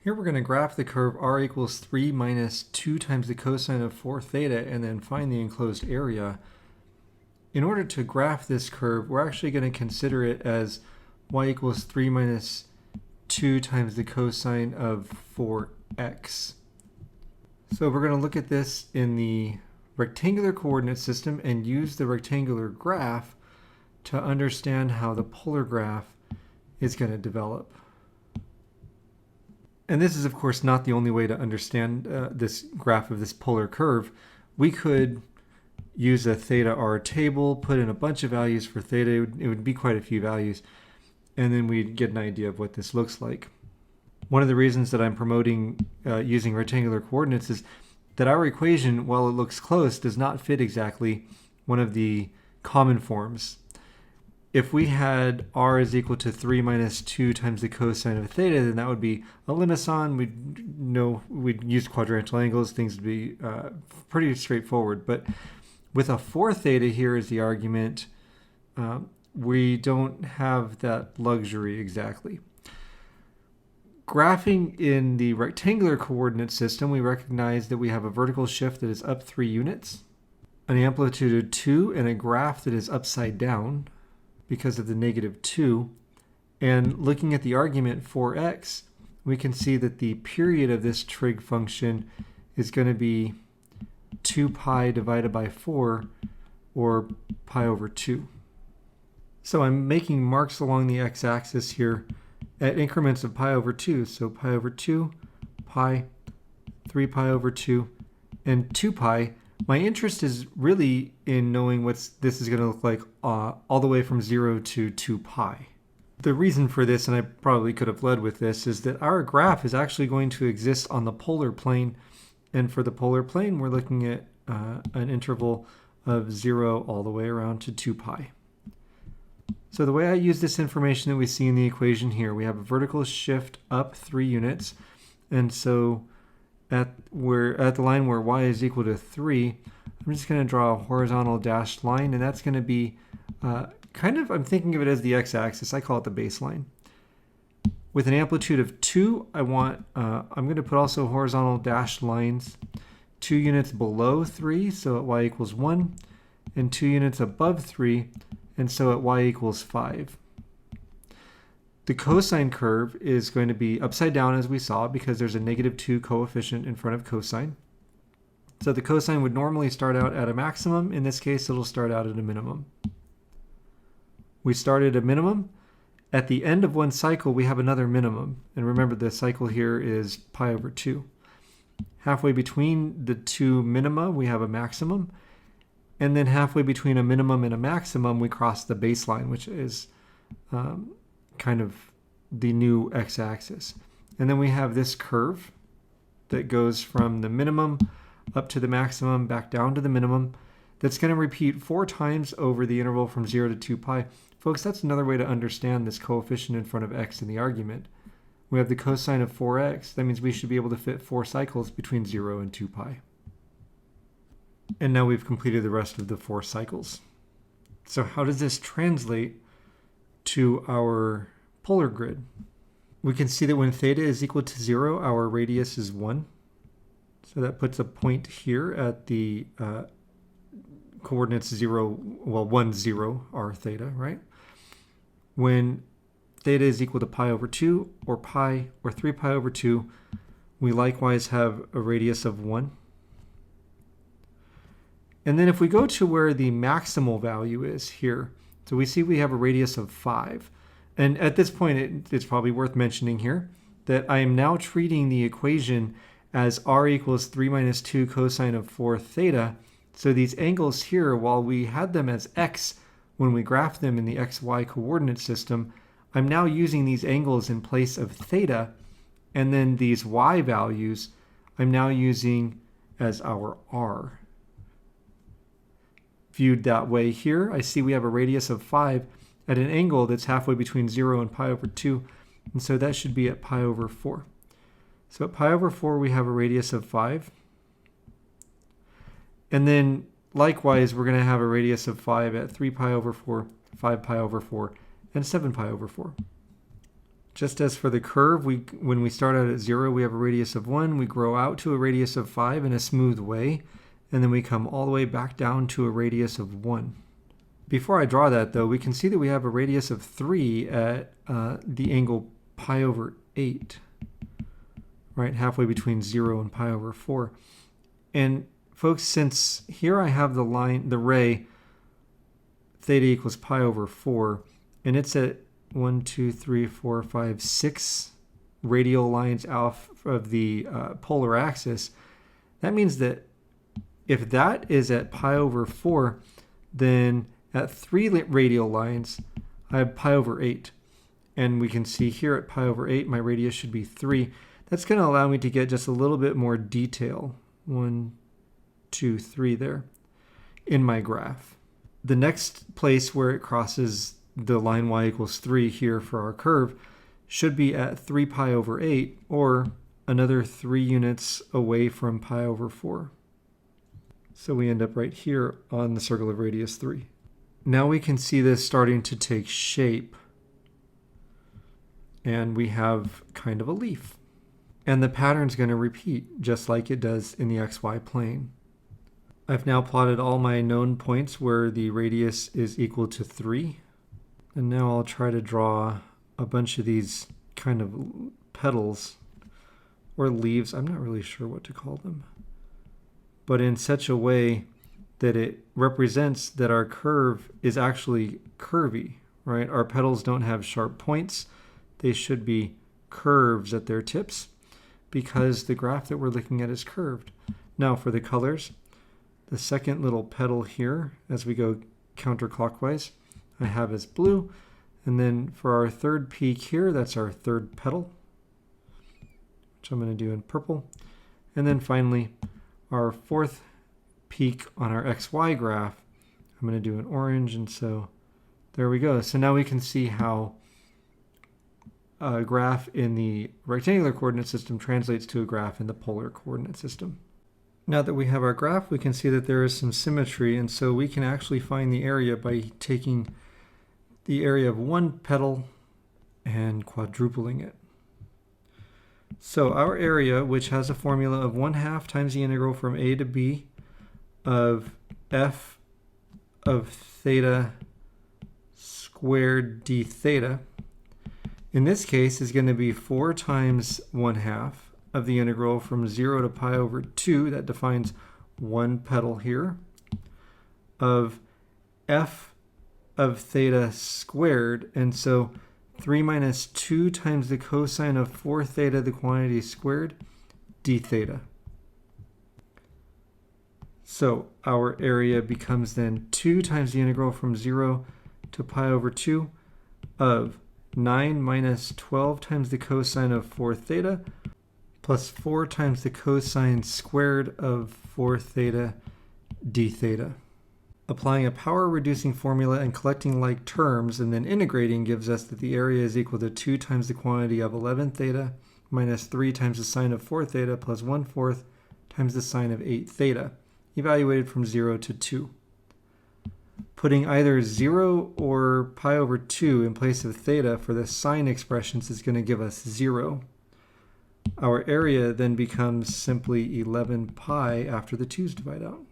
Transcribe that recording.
Here we're going to graph the curve r equals 3 minus 2 times the cosine of 4 theta and then find the enclosed area. In order to graph this curve, we're actually going to consider it as y equals 3 minus 2 times the cosine of 4x. So we're going to look at this in the rectangular coordinate system and use the rectangular graph to understand how the polar graph is going to develop. And this is, of course, not the only way to understand this graph of this polar curve. We could use a theta r table, put in a bunch of values for theta. It would be quite a few values. And then we'd get an idea of what this looks like. One of the reasons that I'm promoting using rectangular coordinates is that our equation, while it looks close, does not fit exactly one of the common forms. If we had r is equal to 3 minus 2 times the cosine of theta, then that would be a limison. We'd use quadrantial angles. Things would be pretty straightforward. But with a 4 theta here as the argument, we don't have that luxury exactly. Graphing in the rectangular coordinate system, we recognize that we have a vertical shift that is up 3 units, an amplitude of 2, and a graph that is upside down because of the negative 2. And looking at the argument 4x, we can see that the period of this trig function is going to be 2 pi divided by 4, or pi over 2. So I'm making marks along the x-axis here at increments of pi over 2. So pi over 2, pi, 3 pi over 2, and 2 pi. My interest is really in knowing what this is going to look like all the way from 0 to 2 pi. The reason for this, and I probably could have led with this, is that our graph is actually going to exist on the polar plane. And for the polar plane, we're looking at an interval of 0 all the way around to 2 pi. So the way I use this information that we see in the equation here, we have a vertical shift up 3 units. And so at the line where y is equal to 3, I'm just going to draw a horizontal dashed line, and that's going to be I'm thinking of it as the x-axis. I call it the baseline. With an amplitude of 2, I'm going to put also horizontal dashed lines 2 units below 3, so at y equals 1, and 2 units above 3, and so at y equals 5. The cosine curve is going to be upside down, as we saw, because there's a negative 2 coefficient in front of cosine. So the cosine would normally start out at a maximum. In this case, it'll start out at a minimum. We start at a minimum. At the end of one cycle, we have another minimum. And remember, the cycle here is pi over 2. Halfway between the two minima, we have a maximum. And then halfway between a minimum and a maximum, we cross the baseline, which is kind of the new x-axis. And then we have this curve that goes from the minimum up to the maximum, back down to the minimum. That's going to repeat 4 times over the interval from 0 to 2 pi. Folks, that's another way to understand this coefficient in front of x in the argument. We have the cosine of 4x. That means we should be able to fit 4 cycles between 0 and 2 pi. And now we've completed the rest of the 4 cycles. So how does this translate to our polar grid? We can see that when theta is equal to 0, our radius is 1. So that puts a point here at the coordinates 1, 0, r theta, right? When theta is equal to pi over 2, or pi, or 3 pi over 2, we likewise have a radius of 1. And then if we go to where the maximal value is here, so we see we have a radius of 5. And at this point, it's probably worth mentioning here that I am now treating the equation as r equals 3 minus 2 cosine of 4 theta. So these angles here, while we had them as x when we graphed them in the xy coordinate system, I'm now using these angles in place of theta. And then these y values, I'm now using as our r. Viewed that way here, I see we have a radius of 5 at an angle that's halfway between 0 and pi over 2. And so that should be at pi over 4. So at pi over 4, we have a radius of 5. And then likewise, we're going to have a radius of 5 at 3 pi over 4, 5 pi over 4, and 7 pi over 4. Just as for the curve, when we start out at 0, we have a radius of 1. We grow out to a radius of 5 in a smooth way, and then we come all the way back down to a radius of 1. Before I draw that, though, we can see that we have a radius of 3 at the angle pi over 8, right, halfway between 0 and pi over 4. And folks, since here I have the ray theta equals pi over 4, and it's at 1, 2, 3, 4, 5, 6 radial lines off of the polar axis, that means that if that is at pi over 4, then at 3 radial lines, I have pi over 8. And we can see here at pi over 8, my radius should be 3. That's going to allow me to get just a little bit more detail, 1, 2, 3 there, in my graph. The next place where it crosses the line y equals 3 here for our curve should be at 3 pi over 8, or another 3 units away from pi over 4. So we end up right here on the circle of radius 3. Now we can see this starting to take shape, and we have kind of a leaf. And the pattern's going to repeat just like it does in the xy plane. I've now plotted all my known points where the radius is equal to 3. And now I'll try to draw a bunch of these kind of petals or leaves. I'm not really sure what to call them. But in such a way that it represents that our curve is actually curvy, right? Our petals don't have sharp points. They should be curves at their tips because the graph that we're looking at is curved. Now for the colors, the second little petal here, as we go counterclockwise, I have as blue. And then for our third peak here, that's our third petal, which I'm going to do in purple. And then finally, our fourth peak on our XY graph, I'm going to do in orange. And so there we go. So now we can see how a graph in the rectangular coordinate system translates to a graph in the polar coordinate system. Now that we have our graph, we can see that there is some symmetry, and so we can actually find the area by taking the area of one petal and quadrupling it. So our area, which has a formula of 1/2 times the integral from a to b of f of theta squared d theta, in this case is going to be 4 times 1/2 of the integral from 0 to pi over 2, that defines one petal here, of f of theta squared, and so 3 minus 2 times the cosine of 4 theta, the quantity squared, d theta. So our area becomes then 2 times the integral from 0 to pi over 2 of 9 minus 12 times the cosine of 4 theta plus 4 times the cosine squared of 4 theta d theta. Applying a power-reducing formula and collecting like terms and then integrating gives us that the area is equal to 2 times the quantity of 11 theta minus 3 times the sine of 4 theta plus 1/4 times the sine of 8 theta, evaluated from 0 to 2. Putting either 0 or pi over 2 in place of theta for the sine expressions is going to give us 0. Our area then becomes simply 11 pi after the 2's divide out.